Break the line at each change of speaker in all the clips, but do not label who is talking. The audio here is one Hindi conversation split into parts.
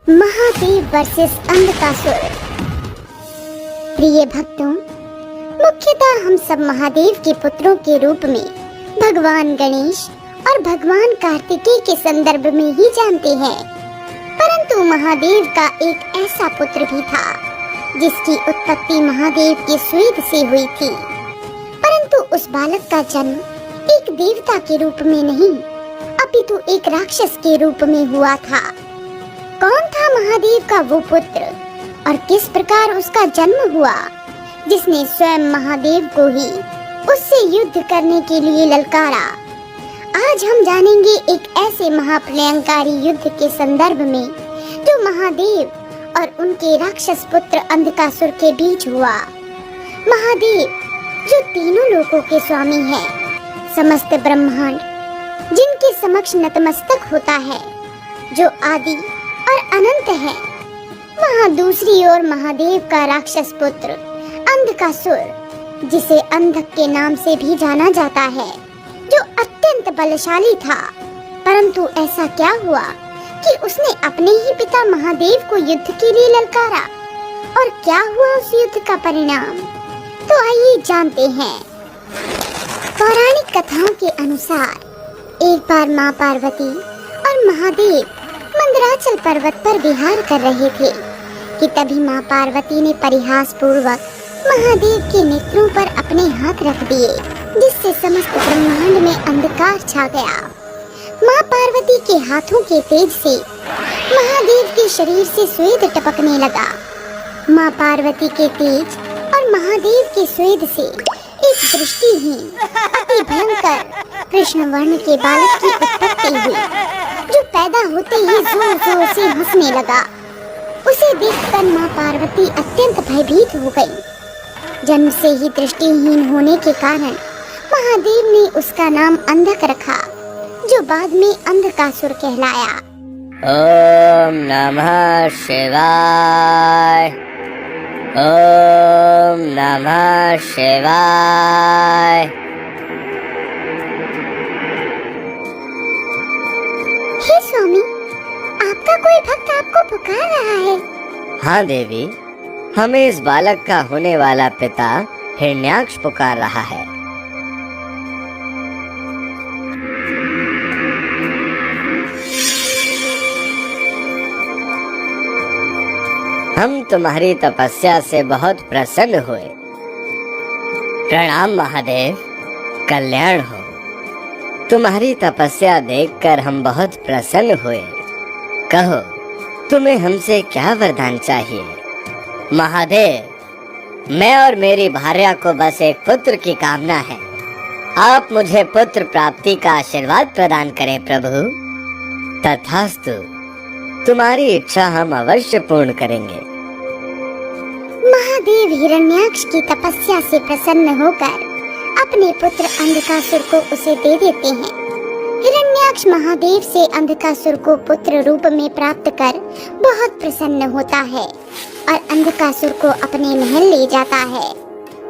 महादेव वर्सेस अंधकासुर। प्रिय भक्तों, मुख्यतः हम सब महादेव के पुत्रों के रूप में भगवान गणेश और भगवान कार्तिकेय के संदर्भ में ही जानते हैं। परंतु महादेव का एक ऐसा पुत्र भी था जिसकी उत्पत्ति महादेव के स्वेद से हुई थी। परंतु उस बालक का जन्म एक देवता के रूप में नहीं, अपितु एक राक्षस के रूप में हुआ था। कौन था महादेव का वो पुत्र और किस प्रकार उसका जन्म हुआ, जिसने स्वयं महादेव को ही उससे युद्ध करने के लिए ललकारा? आज हम जानेंगे एक ऐसे महाप्रलयंकारी युद्ध के संदर्भ में जो महादेव और उनके राक्षस पुत्र अंधकासुर के बीच हुआ। महादेव जो तीनों लोकों के स्वामी हैं, समस्त ब्रह्मांड जिनके समक्ष नतमस्तक होता है, जो आदि और अनंत है। वहाँ दूसरी ओर महादेव का राक्षस पुत्र अंधकासुर, जिसे अंधक के नाम से भी जाना जाता है, जो अत्यंत बलशाली था। परंतु ऐसा क्या हुआ कि उसने अपने ही पिता महादेव को युद्ध के लिए ललकारा, और क्या हुआ उस युद्ध का परिणाम? तो आइए जानते हैं। पौराणिक कथाओं के अनुसार एक बार माँ पार्वती और महादेव मंदराचल पर्वत पर विहार कर रहे थे कि तभी माँ पार्वती ने परिहास पूर्वक महादेव के नेत्रों पर अपने हाथ रख दिए, जिससे समस्त ब्रह्मांड में अंधकार छा गया। माँ पार्वती के हाथों के तेज से महादेव के शरीर से स्वेद टपकने लगा। माँ पार्वती के तेज और महादेव के स्वेद से एक दृष्टिहीन अति भयंकर कृष्ण वर्ण के बालक की उत्पत्ति हुई, जो पैदा होते ही जोर जोर से हंसने लगा। उसे देखकर माँ पार्वती अत्यंत भयभीत हो गई। जन्म से ही दृष्टिहीन होने के कारण महादेव ने उसका नाम अंधक रखा, जो बाद में अंधकासुर कहलाया।
ओम नमः शिवाय। ओम नमः शिवाय।
हे स्वामी, आपका कोई भक्त आपको पुकार रहा है।
हाँ देवी, हमें इस बालक का होने वाला पिता हिरण्याक्ष पुकार रहा है। हम तुम्हारी तपस्या से बहुत प्रसन्न हुए। प्रणाम महादेव, कल्याण हो। तुम्हारी तपस्या देखकर हम बहुत प्रसन्न हुए। कहो, तुम्हें हमसे क्या वरदान चाहिए? महादेव, मैं और मेरी भार्या को बस एक पुत्र की कामना है। आप मुझे पुत्र प्राप्ति का आशीर्वाद प्रदान करें प्रभु। तथास्तु, तुम्हारी इच्छा हम अवश्य पूर्ण करेंगे।
महादेव हिरण्याक्ष की तपस्या से प्रसन्न होकर अपने पुत्र अंधकासुर को उसे दे देते हैं। हिरण्याक्ष महादेव से अंधकासुर को पुत्र रूप में प्राप्त कर बहुत प्रसन्न होता है और अंधकासुर को अपने महल ले जाता है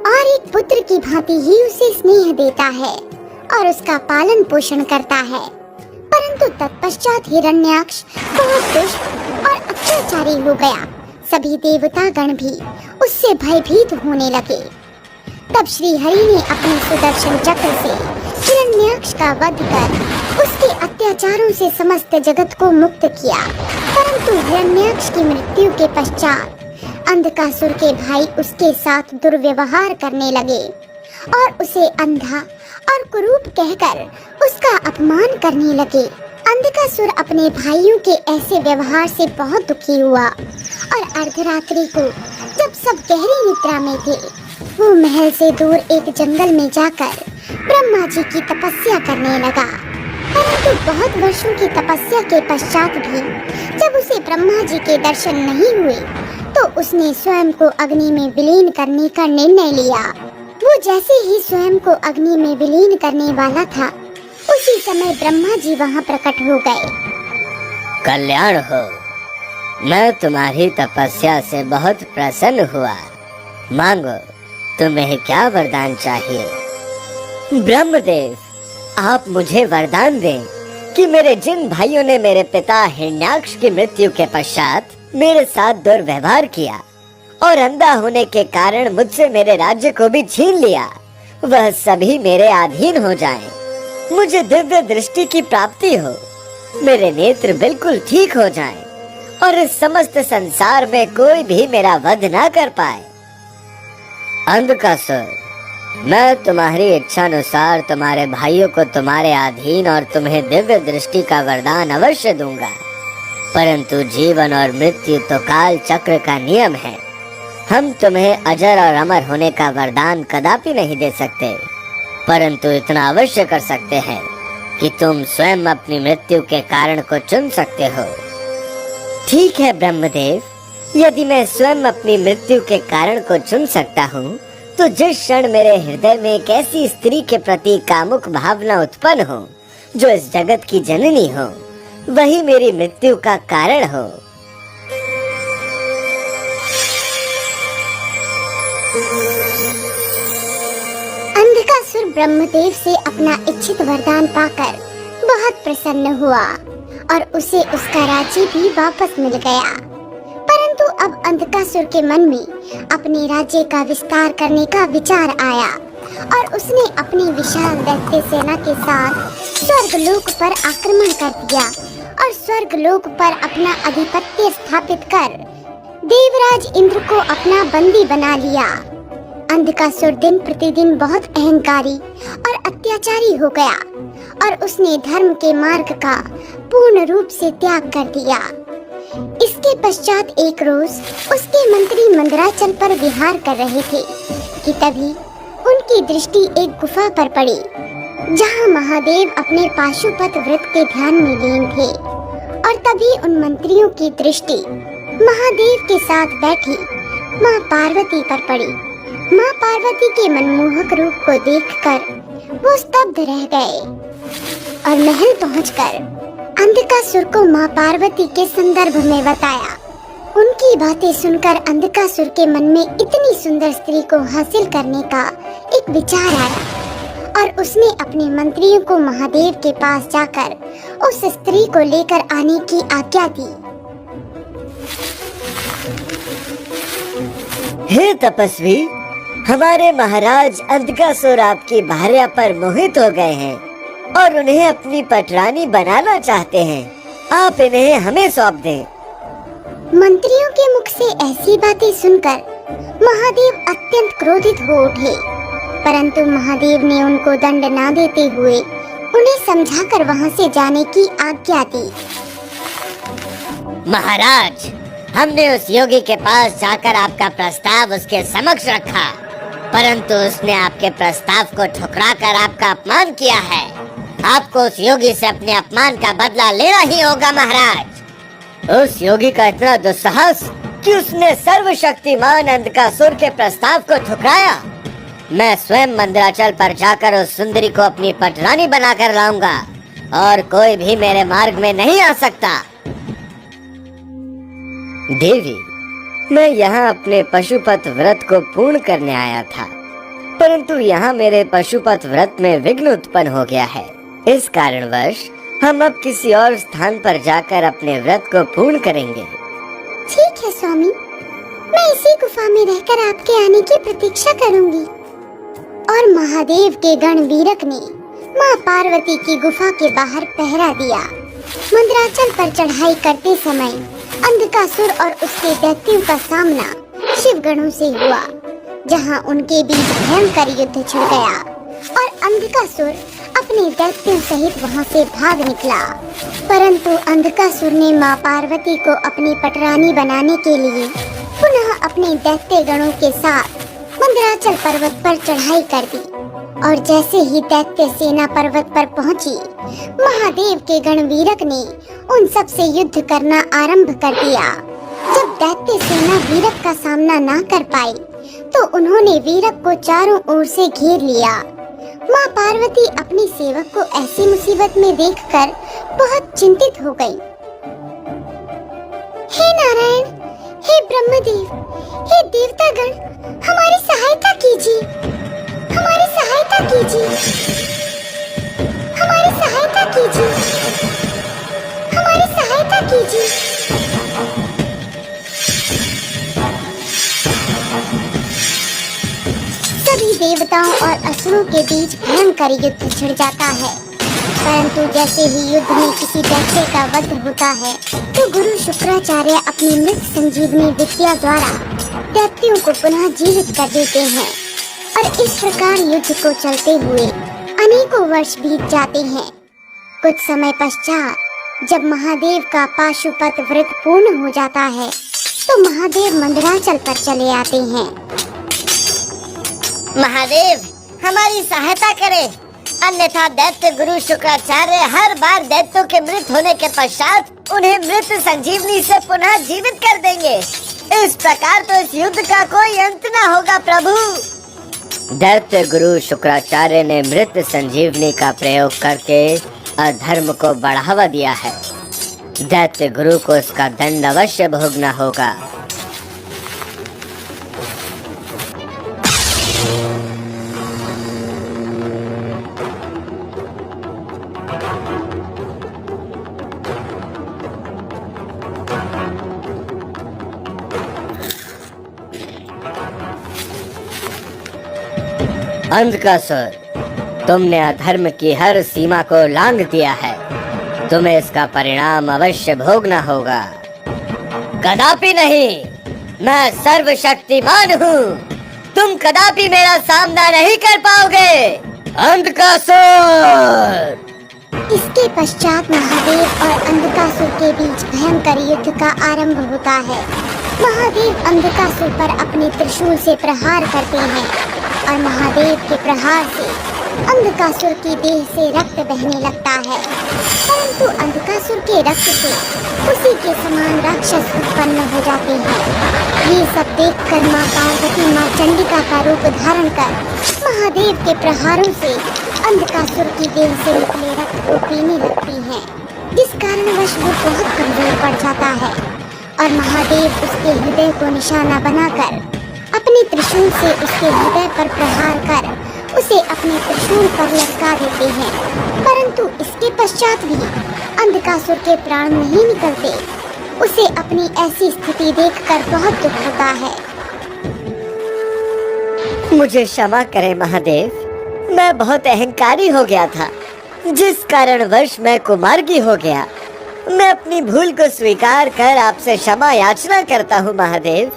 और एक पुत्र की भांति ही उसे स्नेह देता है और उसका पालन पोषण करता है। परंतु तत्पश्चात हिरण्याक्ष बहुत दुष्ट और अत्याचारी हो गया। सभी देवता गण भी उससे भयभीत होने लगे। तब श्री हरि ने अपने सुदर्शन चक्र से हिरण्याक्ष का वध कर उसके अत्याचारों से समस्त जगत को मुक्त किया। परंतु हिरण्याक्ष की मृत्यु के पश्चात अंधकासुर के भाई उसके साथ दुर्व्यवहार करने लगे और उसे अंधा और कुरूप कहकर उसका अपमान करने लगे। अंधकासुर अपने भाइयों के ऐसे व्यवहार से बहुत दुखी हुआ और अर्धरात्रि को जब सब गहरी निद्रा में थे, वो महल से दूर एक जंगल में जाकर ब्रह्मा जी की तपस्या करने लगा। परंतु बहुत वर्षों की तपस्या के पश्चात भी जब उसे ब्रह्मा जी के दर्शन नहीं हुए, तो उसने स्वयं को अग्नि में विलीन करने का निर्णय लिया। वो जैसे ही स्वयं को अग्नि में विलीन करने वाला था, उसी समय ब्रह्मा जी वहाँ प्रकट हो गए।
कल्याण हो। मैं तुम्हारी तपस्या से बहुत प्रसन्न हुआ। मांगो, तुम्हें क्या वरदान चाहिए? ब्रह्मदेव, आप मुझे वरदान दें कि मेरे जिन भाइयों ने मेरे पिता हिरण्याक्ष की मृत्यु के पश्चात मेरे साथ दुर्व्यवहार किया और अंधा होने के कारण मुझसे मेरे राज्य को भी छीन लिया, वह सभी मेरे अधीन हो जाएं। मुझे दिव्य दृष्टि की प्राप्ति हो, मेरे नेत्र बिल्कुल ठीक हो जाएं और इस समस्त संसार में कोई भी मेरा वध ना कर पाए। अंधकासुर, मैं तुम्हारी इच्छानुसार तुम्हारे भाइयों को तुम्हारे अधीन और तुम्हें दिव्य दृष्टि का वरदान अवश्य दूंगा, परंतु जीवन और मृत्यु तो काल चक्र का नियम है। हम तुम्हें अजर और अमर होने का वरदान कदापि नहीं दे सकते, परंतु इतना अवश्य कर सकते हैं कि तुम स्वयं अपनी मृत्यु के कारण को चुन सकते हो। ठीक है ब्रह्मदेव, यदि मैं स्वयं अपनी मृत्यु के कारण को चुन सकता हूँ, तो जिस क्षण मेरे हृदय में एक ऐसी स्त्री के प्रति कामुक भावना उत्पन्न हो जो इस जगत की जननी हो, वही मेरी मृत्यु का कारण हो।
अंधकासुर ब्रह्मदेव से अपना इच्छित वरदान पाकर बहुत प्रसन्न हुआ और उसे उसका राज्य भी वापस मिल गया। परंतु अब अंधकासुर के मन में अपने राज्य का विस्तार करने का विचार आया और उसने अपनी विशाल दैत्य सेना के साथ स्वर्गलोक पर आक्रमण कर दिया और स्वर्गलोक पर अपना आधिपत्य स्थापित कर देवराज इंद्र को अपना बंदी बना लिया। अंधकासुर दिन प्रतिदिन बहुत अहंकारी और अत्याचारी हो गया और उसने धर्म के मार्ग का पूर्ण रूप से त्याग कर दिया। इसके पश्चात एक रोज उसके मंत्री मंदराचल पर विहार कर रहे थे कि तभी उनकी दृष्टि एक गुफा पर पड़ी, जहां महादेव अपने पाशुपत व्रत के ध्यान में लीन थे। और तभी उन मंत्रियों की दृष्टि महादेव के साथ बैठी माँ पार्वती पर पड़ी। माँ पार्वती के मनमोहक रूप को देखकर वो स्तब्ध रह गए और महल पहुंचकर अंधकासुर को माँ पार्वती के संदर्भ में बताया। उनकी बातें सुनकर अंधकासुर के मन में इतनी सुंदर स्त्री को हासिल करने का एक विचार आया और उसने अपने मंत्रियों को महादेव के पास जाकर उस स्त्री को लेकर आने की आज्ञा दी।
हे तपस्वी, हमारे महाराज अंधकासुर आपकी भार्या पर मोहित हो गए हैं और उन्हें अपनी पटरानी बनाना चाहते हैं। आप इन्हें हमें सौंप दें।
मंत्रियों के मुख से ऐसी बातें सुनकर महादेव अत्यंत क्रोधित हो उठे, परंतु महादेव ने उनको दंड ना देते हुए उन्हें समझाकर वहां से जाने की आज्ञा दी।
महाराज, हमने उस योगी के पास जाकर आपका प्रस्ताव उसके समक्ष रखा, परंतु उसने आपके प्रस्ताव को ठुकराकर आपका अपमान किया है। आपको उस योगी से अपने अपमान का बदला लेना ही होगा महाराज। उस योगी का इतना दुस्साहस कि उसने सर्वशक्तिमान अंधकासुर के प्रस्ताव को ठुकराया। मैं स्वयं मंदराचल पर जाकर उस सुंदरी को अपनी पटरानी बनाकर लाऊंगा और कोई भी मेरे मार्ग में नहीं आ सकता। देवी, मैं यहाँ अपने पशुपत व्रत को पूर्ण करने आया था, परंतु यहाँ मेरे पशुपत व्रत में विघ्न उत्पन्न हो गया है। इस कारणवश हम अब किसी और स्थान पर जाकर अपने व्रत को पूर्ण करेंगे।
ठीक है स्वामी, मैं इसी गुफा में रहकर आपके आने की प्रतीक्षा करूंगी। और महादेव के गण वीरक ने माँ पार्वती की गुफा के बाहर पहरा दिया। मंदराचल पर चढ़ाई करते समय अंधकासुर और उसके दैत्यों का सामना शिव गणों से हुआ, जहां उनके बीच भयंकर युद्ध छिड़ गया और अंधकासुर अपने दैत्यों सहित वहां से भाग निकला। परंतु अंधकासुर ने माँ पार्वती को अपनी पटरानी बनाने के लिए पुनः अपने दैत्य गणों के साथ मंदराचल पर्वत पर चढ़ाई कर दी और जैसे ही दैत्य सेना पर्वत पर पहुंची, महादेव के गणवीरक ने उन सब से युद्ध करना आरंभ कर दिया। जब दैत्य सेना वीरक का सामना ना कर पाई, तो उन्होंने वीरक को चारों ओर से घेर लिया। माँ पार्वती अपने सेवक को ऐसी मुसीबत में देखकर बहुत चिंतित हो गई। हे नारायण, हे ब्रह्मदेव, हे देवतागण, हमारी सहायता कीजिए, हमारी सहायता कीजिए, हमारी सहायता कीजिए। कीजिए, हमारी सहायता कीजिए। सभी देवताओं और असुरों के बीच भयंकर युद्ध छिड़ जाता है। परंतु जैसे ही युद्ध में किसी दैत्य का वध होता है तो गुरु शुक्राचार्य अपनी मृत संजीवनी विद्या द्वारा दैत्यों को पुनः जीवित कर देते हैं और इस प्रकार युद्ध को चलते हुए अनेकों वर्ष बीत जाते हैं। कुछ समय पश्चात जब महादेव का पाशुपत व्रत पूर्ण हो जाता है तो महादेव मंदराचल पर चले आते हैं।
महादेव हमारी सहायता करें, अन्यथा दैत्य गुरु शुक्राचार्य हर बार दैत्यों के मृत होने के पश्चात उन्हें मृत संजीवनी से पुनः जीवित कर देंगे। इस प्रकार तो इस युद्ध का कोई अंत न होगा प्रभु। दैत्य गुरु शुक्राचार्य ने मृत संजीवनी का प्रयोग करके अधर्म को बढ़ावा दिया है। दैत्य गुरु को इसका दंड अवश्य भोगना होगा। अंधकासुर, तुमने अधर्म की हर सीमा को लांघ दिया है। तुम्हें इसका परिणाम अवश्य भोगना होगा। कदापि नहीं, मैं सर्वशक्तिमान हूँ। तुम कदापि मेरा सामना नहीं कर पाओगे। अंधकासुर।
इसके पश्चात महादेव और अंधकासुर के बीच भयंकर युद्ध का आरंभ होता है। महादेव अंधकासुर पर अपने त्रिशूल से प्रहार करते हैं और महादेव के प्रहार से अंधकासुर की देह से रक्त बहने लगता है। परंतु अंधकासुर के रक्त से उसी के समान राक्षस उत्पन्न हो जाते हैं। ये सब देखकर माँ पार्वती माँ चंडिका का रूप धारण कर महादेव के प्रहारों से अंधकासुर की देह से निकले रक्त को पीने लगती हैं, जिस कारणवश वो बहुत कमजोर पड़ जाता है और महादेव उसके हृदय को निशाना बनाकर अपने त्रिशूल से उसके हृदय पर प्रहार कर उसे अपने त्रिशूल पर लटका देते हैं। परंतु इसके पश्चात भी अंधकासुर के प्राण नहीं निकलते। उसे अपनी ऐसी स्थिति देखकर बहुत दुख होता है।
मुझे क्षमा करें महादेव, मैं बहुत अहंकारी हो गया था, जिस कारणवश मैं कुमार्गी हो गया। मैं अपनी भूल को स्वीकार कर आपसे क्षमा याचना करता हूँ महादेव।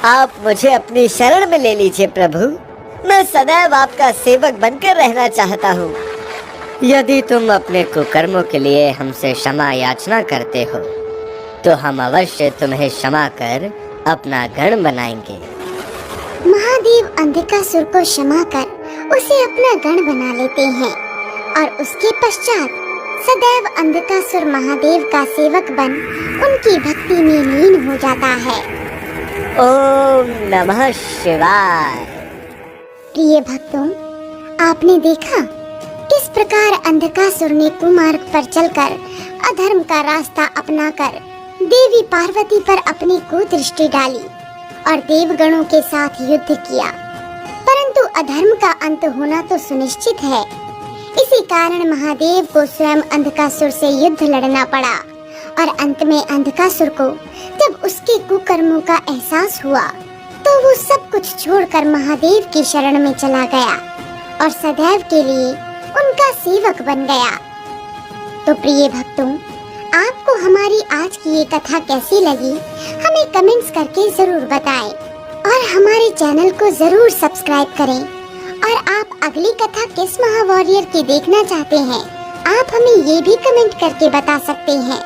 आप मुझे अपनी शरण में ले लीजिए प्रभु। मैं सदैव आपका सेवक बनकर रहना चाहता हूँ। यदि तुम अपने कुकर्मों के लिए हमसे क्षमा याचना करते हो तो हम अवश्य तुम्हें क्षमा कर अपना गण बनाएंगे।
महादेव अंधकासुर को क्षमा कर उसे अपना गण बना लेते हैं और उसके पश्चात सदैव अंधकासुर महादेव का सेवक बन उनकी भक्ति में लीन हो जाता है।
ओम नमः शिवाय।
प्रिय भक्तों, आपने देखा किस प्रकार अंधकासुर ने कुमार्ग पर चलकर अधर्म का रास्ता अपनाकर देवी पार्वती पर अपनी कुदृष्टि डाली और देवगणों के साथ युद्ध किया। परंतु अधर्म का अंत होना तो सुनिश्चित है। इसी कारण महादेव को स्वयं अंधकासुर से युद्ध लड़ना पड़ा और अंत में अंधकासुर को जब उसके कुकर्मों का एहसास हुआ तो वो सब कुछ छोड़कर महादेव की शरण में चला गया और सदैव के लिए उनका सेवक बन गया। तो प्रिय भक्तों, आपको हमारी आज की ये कथा कैसी लगी हमें कमेंट्स करके जरूर बताएं और हमारे चैनल को जरूर सब्सक्राइब करें। और आप अगली कथा किस महावॉरियर की देखना चाहते हैं आप हमें ये भी कमेंट करके बता सकते हैं।